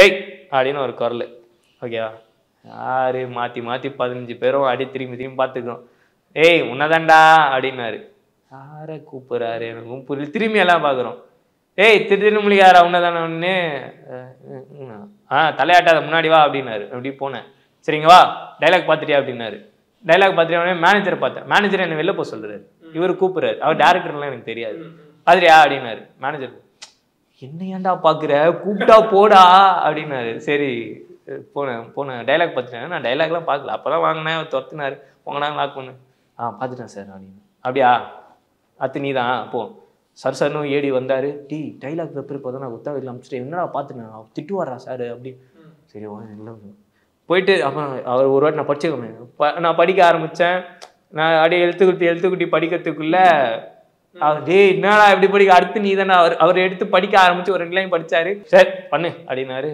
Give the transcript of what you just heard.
ஏய் அப்படின்னு ஒரு குரல். ஓகேவா? யாரு மாற்றி மாற்றி 15 பேரும் அடி திரும்பி திரும்பி பார்த்துக்கிறோம். ஏய் உன்னதாண்டா அப்படின்னாரு. யாரை கூப்பிட்றாரு எனக்கும் புரியல. திரும்பி எல்லாம் பார்க்குறோம். ஏய் திருநெல்வேலியாரா உன்னதானே? தலையாட்டாத முன்னாடி வா அப்படின்னாரு. அப்படி போனேன். சரிங்க வா டைலாக் பார்த்துட்டியா அப்படின்னாரு. டைலாக் பார்த்துட்டு மேனேஜரை பார்த்தேன். மேனேஜர் என்னை வெளில போக சொல்றாரு. இவர் கூப்பிடுறாரு. அவர் டேரக்டர்லாம் எனக்கு தெரியாது. பார்த்துட்டியா அப்படின்னாரு. மேனேஜர் என்ன ஏன்டா பார்க்குற கூப்பிட்டா போடா அப்படின்னாரு. சரி போனேன் டைலாக் பார்த்துட்டேன். நான் டைலாக்லாம் பார்க்கல. அப்போ தான் வாங்கினேன். துரத்துனாரு. உங்களாங்க லாக் பண்ணு. பார்த்துட்டேன் சார் அப்படின்னு. அப்படியா நீ தான் போ. சர்னு ஏடி வந்தார். டைலாக் பேப்பர் இப்போ தான் நான் உத்தா வீட்டில் அனுப்பிச்சிட்டேன். என்னடா பார்த்துனேன் திட்டுவாரா சார் அப்படி. சரி இல்லை போயிட்டு அப்புறம் அவர் ஒரு வாட்டி நான் படிச்சுக்கோங்க. நான் படிக்க ஆரம்பித்தேன். நான் அப்படியே எழுத்துக்குட்டி படிக்கிறதுக்குள்ள டேய் என்னடா எப்படி படிக்க அடுத்து நீ தானே அவர் எடுத்து படிக்க ஆரம்பிச்சு ஒரு 2 லைன் படிச்சாரு. சரி பண்ணு அப்படின்னாரு.